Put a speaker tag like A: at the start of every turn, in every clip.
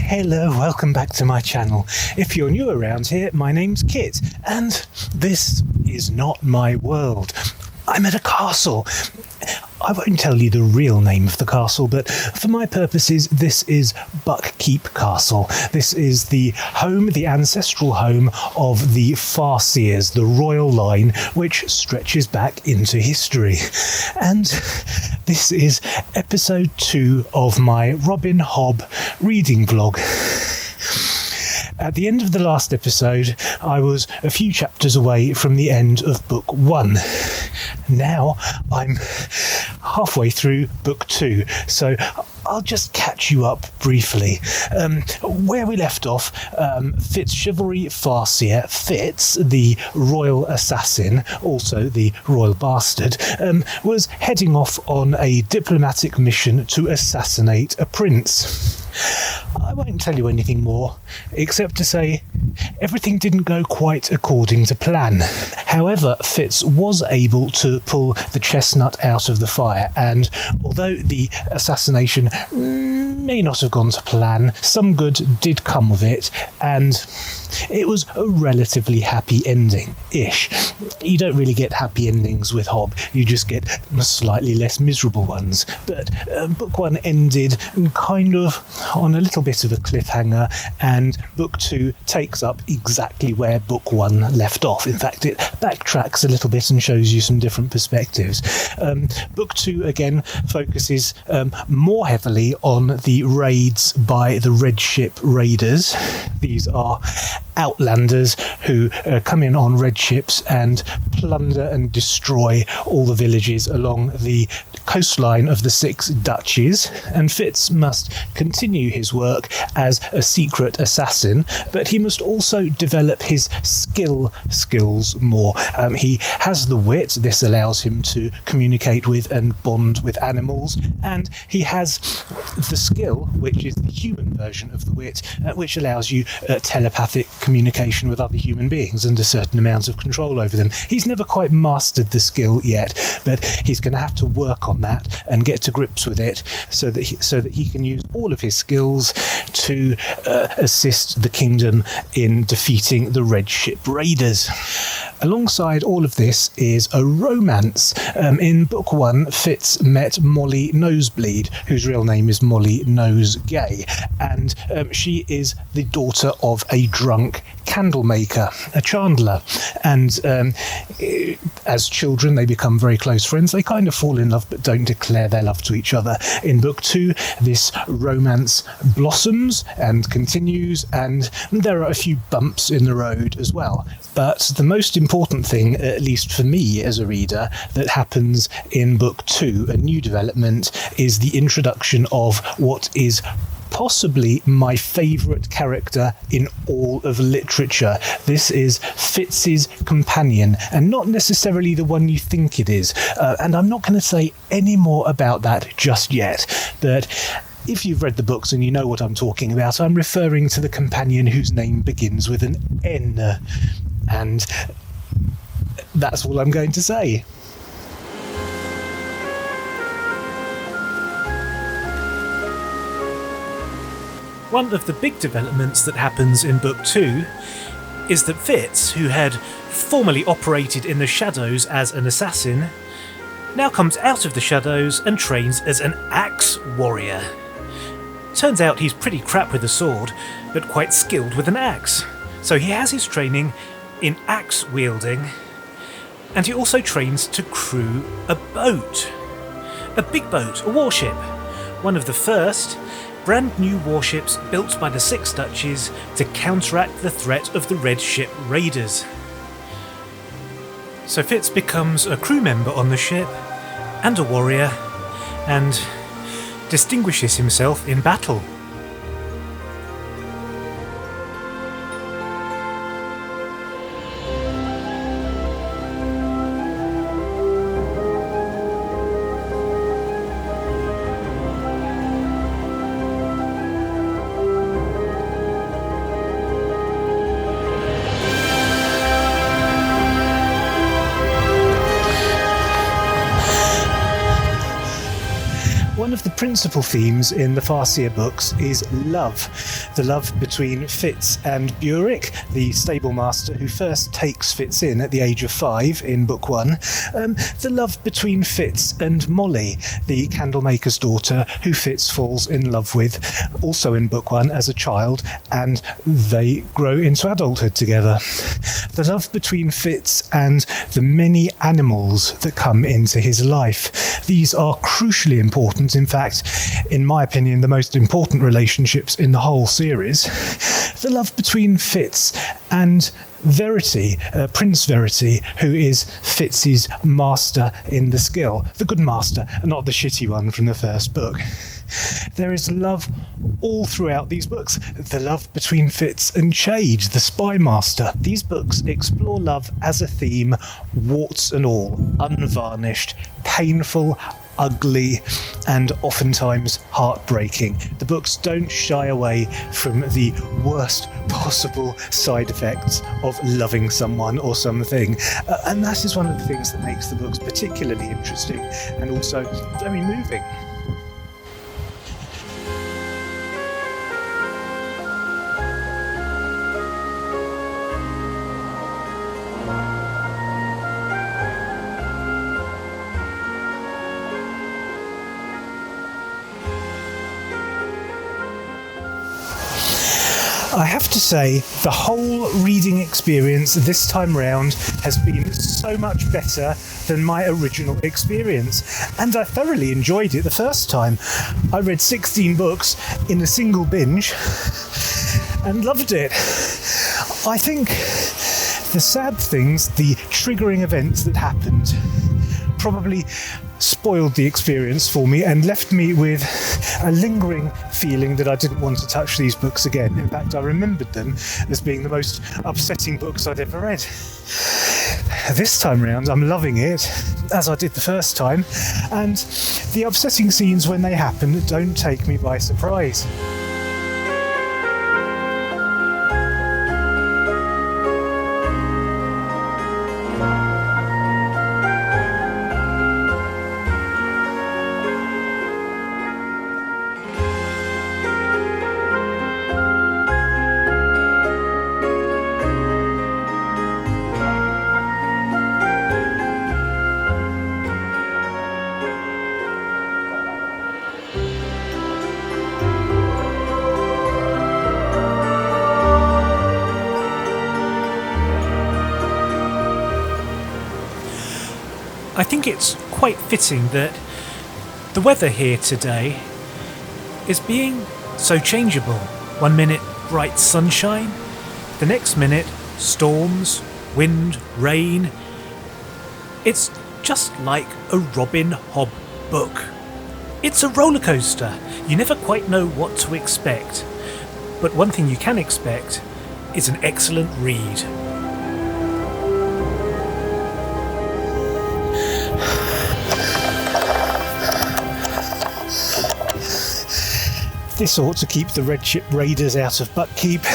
A: Hello, welcome back to my channel. If you're new around here, my name's Kit, and this is not my world. I'm at a castle. I won't tell you the real name of the castle, but for my purposes, this is Buckkeep Castle. This is the home, the ancestral home of the Farseers, the royal line, which stretches back into history. And this is episode 2 of my Robin Hobb reading vlog. At the end of the last episode, I was a few chapters away from the end of book 1. Now I'm halfway through book 2, so I'll just catch you up briefly. Where we left off, Fitz Chivalry Farseer, Fitz, the royal assassin, also the royal bastard, was heading off on a diplomatic mission to assassinate a prince. I won't tell you anything more, except to say everything didn't go quite according to plan. However, Fitz was able to pull the chestnut out of the fire, and although the assassination may not have gone to plan, some good did come of it, and it was a relatively happy ending-ish. You don't really get happy endings with Hobb, you just get slightly less miserable ones. But book 1 ended kind of on a little bit of a cliffhanger, and book 2 takes up exactly where book 1 left off. In fact, it backtracks a little bit and shows you some different perspectives. Book 2 again focuses more heavily on the raids by the Red Ship Raiders. These are outlanders who come in on red ships and plunder and destroy all the villages along the coastline of the 6 duchies, and Fitz must continue his work as a secret assassin, but he must also develop his skills more. He has the wit. This allows him to communicate with and bond with animals, and he has the skill, which is the human version of the wit, which allows you telepathic communication with other human beings and a certain amount of control over them. He's never quite mastered the skill yet, but he's going to have to work on that and get to grips with it so that he can use all of his skills to assist the kingdom in defeating the Red Ship Raiders. Alongside all of this is a romance. In book 1, Fitz met Molly Nosebleed, whose real name is Molly Nosegay, and she is the daughter of a drunk candle maker, a chandler, and as children they become very close friends. They kind of fall in love but don't declare their love to each other. In book 2, this romance blossoms and continues, and there are a few bumps in the road as well. But the most important thing, at least for me as a reader, that happens in book 2, a new development, is the introduction of what is possibly my favourite character in all of literature. This is Fitz's companion, and not necessarily the one you think it is. And I'm not going to say any more about that just yet, but if you've read the books and you know what I'm talking about, I'm referring to the companion whose name begins with an N. And that's all I'm going to say. One of the big developments that happens in book 2 is that Fitz, who had formerly operated in the shadows as an assassin, now comes out of the shadows and trains as an axe warrior. Turns out he's pretty crap with a sword, but quite skilled with an axe. So he has his training in axe wielding, and he also trains to crew a boat. A big boat, a warship, one of the first brand new warships built by the Six Duchies to counteract the threat of the Red Ship Raiders. So Fitz becomes a crew member on the ship and a warrior, and distinguishes himself in battle. One of the principal themes in the Farseer books is love. The love between Fitz and Burek, the stable master who first takes Fitz in at the age of 5 in book 1. The love between Fitz and Molly, the candlemaker's daughter who Fitz falls in love with, also in book 1 as a child, and they grow into adulthood together. The love between Fitz and the many animals that come into his life. These are crucially important. In fact, in my opinion, the most important relationships in the whole series. The love between Fitz and Verity, Prince Verity, who is Fitz's master in the skill. The good master, not the shitty one from the first book. There is love all throughout these books. The love between Fitz and Chade, the spy master. These books explore love as a theme, warts and all, unvarnished, painful, ugly, and oftentimes heartbreaking. The books don't shy away from the worst possible side effects of loving someone or something. And that is one of the things that makes the books particularly interesting and also very moving. I have to say, the whole reading experience this time round has been so much better than my original experience, and I thoroughly enjoyed it the first time. I read 16 books in a single binge and loved it. I think the sad things, the triggering events that happened, probably spoiled the experience for me and left me with a lingering feeling that I didn't want to touch these books again. In fact, I remembered them as being the most upsetting books I'd ever read. This time round, I'm loving it, as I did the first time, and the upsetting scenes when they happen don't take me by surprise. I think it's quite fitting that the weather here today is being so changeable. 1 minute bright sunshine, the next minute storms, wind, rain. It's just like a Robin Hobb book. It's a roller coaster. You never quite know what to expect. But one thing you can expect is an excellent read. This ought to keep the Red Ship Raiders out of Buckkeep.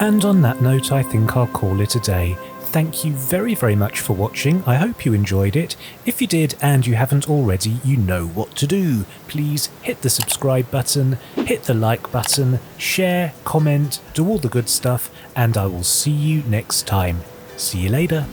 A: And on that note, I think I'll call it a day. Thank you very, very much for watching. I hope you enjoyed it. If you did and you haven't already, you know what to do. Please hit the subscribe button, hit the like button, share, comment, do all the good stuff, and I will see you next time. See you later.